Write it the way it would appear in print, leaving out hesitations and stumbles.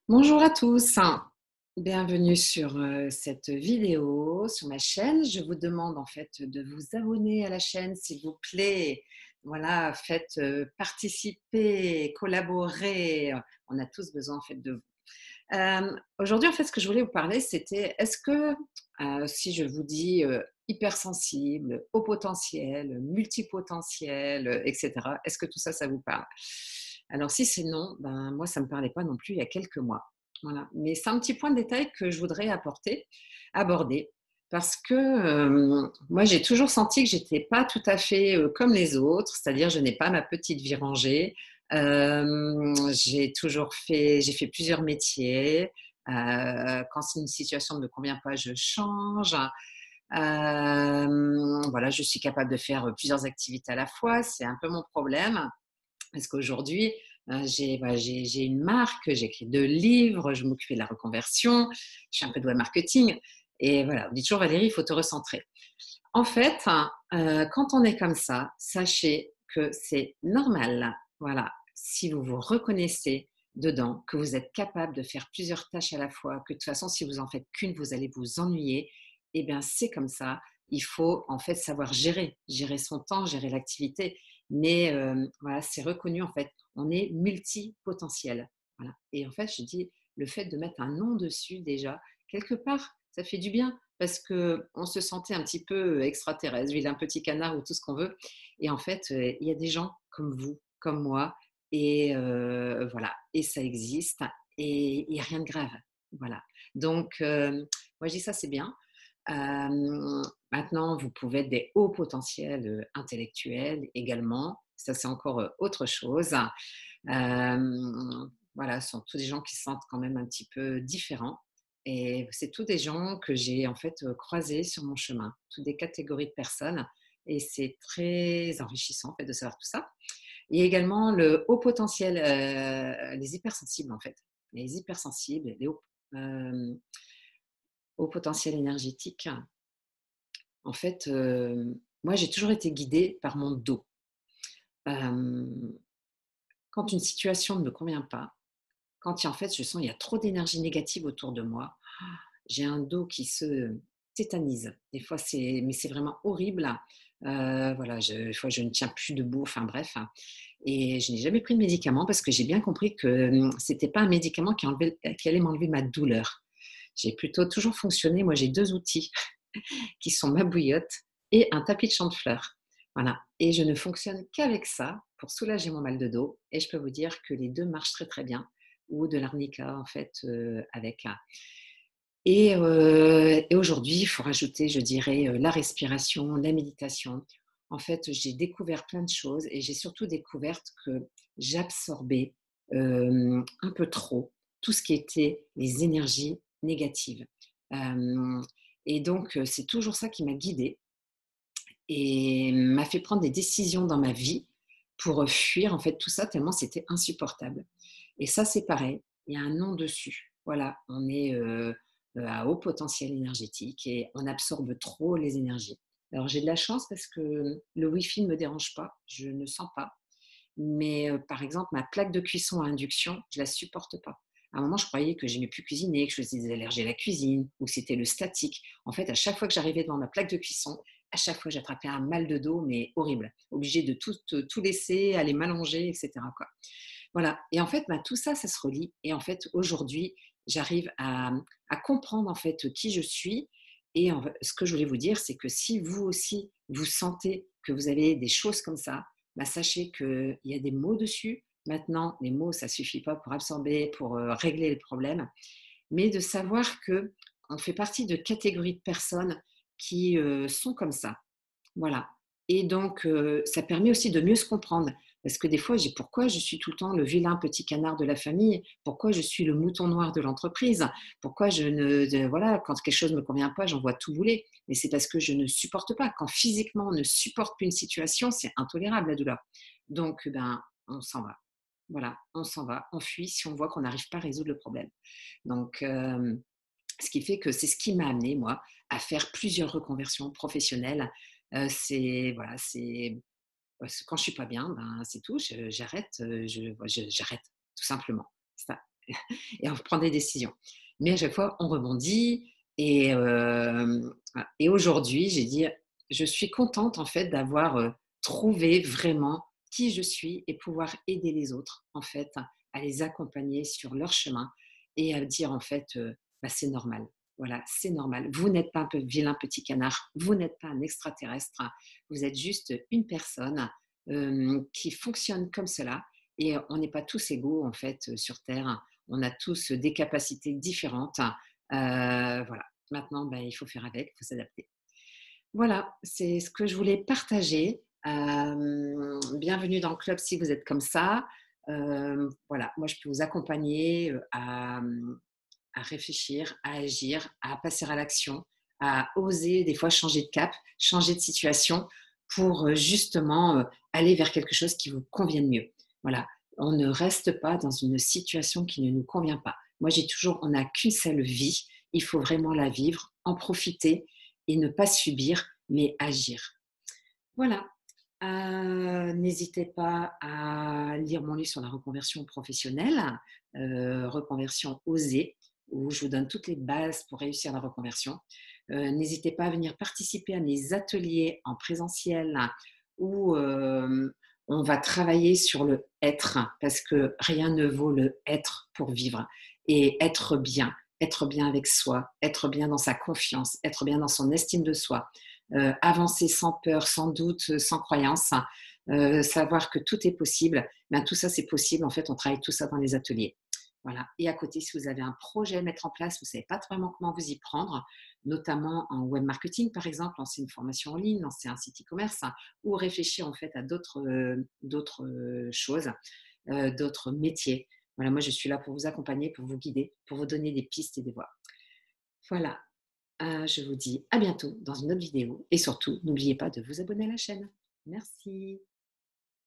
Bonjour à tous, bienvenue sur cette vidéo sur ma chaîne. Je vous demande en fait de vous abonner à la chaîne s'il vous plaît. Voilà, faites participer, collaborer. On a tous besoin en fait de vous. Aujourd'hui, en fait, ce que je voulais vous parler, c'était est-ce que si je vous dis hypersensible, haut potentiel, multipotentiel, etc., est-ce que tout ça, ça vous parle? Alors, si c'est non, ben, moi, ça ne me parlait pas non plus il y a quelques mois. Voilà. Mais c'est un petit point de détail que je voudrais aborder, parce que moi, j'ai toujours senti que j'étais pas tout à fait comme les autres, c'est-à-dire je n'ai pas ma petite vie rangée, j'ai fait plusieurs métiers. Quand une situation ne me convient pas, je change. Voilà, je suis capable de faire plusieurs activités à la fois. C'est un peu mon problème parce qu'aujourd'hui, j'ai une marque, j'écris 2 livres, je m'occupe de la reconversion, je fais un peu de web marketing et voilà, on dit toujours: «Valérie, il faut te recentrer». En fait, quand on est comme ça, sachez que c'est normal. Voilà, si vous vous reconnaissez dedans, que vous êtes capable de faire plusieurs tâches à la fois, que de toute façon, si vous en faites qu'une, vous allez vous ennuyer, eh bien, c'est comme ça. Il faut en fait savoir gérer son temps, gérer l'activité. Mais voilà, c'est reconnu en fait. On est multipotentiel. Voilà. Et en fait, je dis, le fait de mettre un nom dessus déjà, quelque part, ça fait du bien parce qu'on se sentait un petit peu extraterrestre, vilain petit canard ou tout ce qu'on veut. Et en fait, il y a des gens comme vous, comme moi, et voilà, et ça existe, et il n'y a rien de grave. Voilà. Donc, moi, je dis ça, c'est bien. Maintenant, vous pouvez être des hauts potentiels intellectuels également. Ça, c'est encore autre chose. Voilà, ce sont tous des gens qui se sentent quand même un petit peu différents. Et c'est tous des gens que j'ai en fait croisés sur mon chemin, toutes des catégories de personnes. Et c'est très enrichissant en fait de savoir tout ça. Il y a également le haut potentiel, les hypersensibles en fait. Les hypersensibles, euh, hauts potentiel énergétique. En fait, moi j'ai toujours été guidée par mon dos. Euh, Quand une situation ne me convient pas, quand en fait je sens qu'il y a trop d'énergie négative autour de moi, j'ai un dos qui se tétanise. Des fois, c'est vraiment horrible. Voilà, des fois, je ne tiens plus debout. Enfin bref. Et je n'ai jamais pris de médicament parce que j'ai bien compris que c'était pas un médicament qui allait m'enlever ma douleur. J'ai plutôt toujours fonctionné. Moi, j'ai deux outils qui sont ma bouillotte et un tapis de champ de fleurs. Voilà. Et je ne fonctionne qu'avec ça pour soulager mon mal de dos. Et je peux vous dire que les deux marchent très très bien. Ou de l'arnica, en fait, avec. Et aujourd'hui, il faut rajouter, je dirais, la respiration, la méditation. En fait, j'ai découvert plein de choses et j'ai surtout découvert que j'absorbais un peu trop tout ce qui était les énergies négatives. Euh, et donc, c'est toujours ça qui m'a guidée et m'a fait prendre des décisions dans ma vie pour fuir en fait tout ça tellement c'était insupportable. Et ça, c'est pareil, il y a un nom dessus. Voilà, on est à haut potentiel énergétique et on absorbe trop les énergies. Alors j'ai de la chance parce que le Wi-Fi ne me dérange pas, je ne sens pas. Mais par exemple, ma plaque de cuisson à induction, je la supporte pas. À un moment, je croyais que j'aimais plus cuisiner, que je faisais des allergies à la cuisine, ou que c'était le statique. En fait, à chaque fois que j'arrivais devant ma plaque de cuisson, à chaque fois, j'attrapais un mal de dos, mais horrible. Obligée de tout laisser, aller m'allonger, etc., quoi. Voilà. Et en fait, bah, tout ça, ça se relie. Et en fait, aujourd'hui, j'arrive à comprendre en fait qui je suis. Et ce que je voulais vous dire, c'est que si vous aussi, vous sentez que vous avez des choses comme ça, bah, sachez qu'il y a des mots dessus. Maintenant, les mots, ça ne suffit pas pour absorber, pour régler le problème, mais de savoir qu'on fait partie de catégories de personnes qui sont comme ça. Voilà. Et donc, ça permet aussi de mieux se comprendre. Parce que des fois, j'ai pourquoi je suis tout le temps le vilain petit canard de la famille, pourquoi je suis le mouton noir de l'entreprise, pourquoi voilà, quand quelque chose ne me convient pas, j'envoie tout bouler. Mais c'est parce que je ne supporte pas. Quand physiquement on ne supporte plus une situation, c'est intolérable la douleur. Donc, ben, on s'en va. Voilà, on s'en va, on fuit si on voit qu'on n'arrive pas à résoudre le problème. Donc, ce qui fait que c'est ce qui m'a amené, moi, à faire plusieurs reconversions professionnelles. C'est voilà, c'est quand je suis pas bien, ben c'est tout, j'arrête, j'arrête tout simplement. Ça. et on prend des décisions. Mais à chaque fois, on rebondit voilà. Et aujourd'hui, j'ai dit: «Je suis contente en fait d'avoir, trouvé vraiment qui je suis et pouvoir aider les autres en fait, à les accompagner sur leur chemin et à dire en fait, bah, c'est normal. Voilà, c'est normal. Vous n'êtes pas un peu vilain petit canard, vous n'êtes pas un extraterrestre, vous êtes juste une personne, qui fonctionne comme cela et on n'est pas tous égaux en fait, sur terre. On a tous des capacités différentes. Voilà. Maintenant, ben, il faut faire avec, il faut s'adapter. Voilà, c'est ce que je voulais partager. Bienvenue dans le club si vous êtes comme ça. Voilà, moi je peux vous accompagner à réfléchir, à agir, à passer à l'action, à oser des fois changer de cap, changer de situation pour justement aller vers quelque chose qui vous convienne mieux. Voilà, on ne reste pas dans une situation qui ne nous convient pas. Moi, j'ai toujours, on n'a qu'une seule vie, il faut vraiment la vivre, en profiter et ne pas subir, mais agir. Voilà. N'hésitez pas à lire mon livre sur la reconversion professionnelle, Reconversion osée, où je vous donne toutes les bases pour réussir la reconversion. N'hésitez pas à venir participer à mes ateliers en présentiel où on va travailler sur le être, parce que rien ne vaut le être pour vivre et être bien avec soi, être bien dans sa confiance, être bien dans son estime de soi, avancer sans peur, sans doute, sans croyance, savoir que tout est possible. Ben, tout ça, c'est possible. En fait, on travaille tout ça dans les ateliers. Voilà. Et à côté, si vous avez un projet à mettre en place, vous ne savez pas vraiment comment vous y prendre, notamment en web marketing, par exemple, lancer une formation en ligne, lancer un site e-commerce, ou réfléchir en fait à d'autres choses, d'autres métiers. Voilà, moi, je suis là pour vous accompagner, pour vous guider, pour vous donner des pistes et des voies. Voilà. Je vous dis à bientôt dans une autre vidéo et surtout, n'oubliez pas de vous abonner à la chaîne. Merci.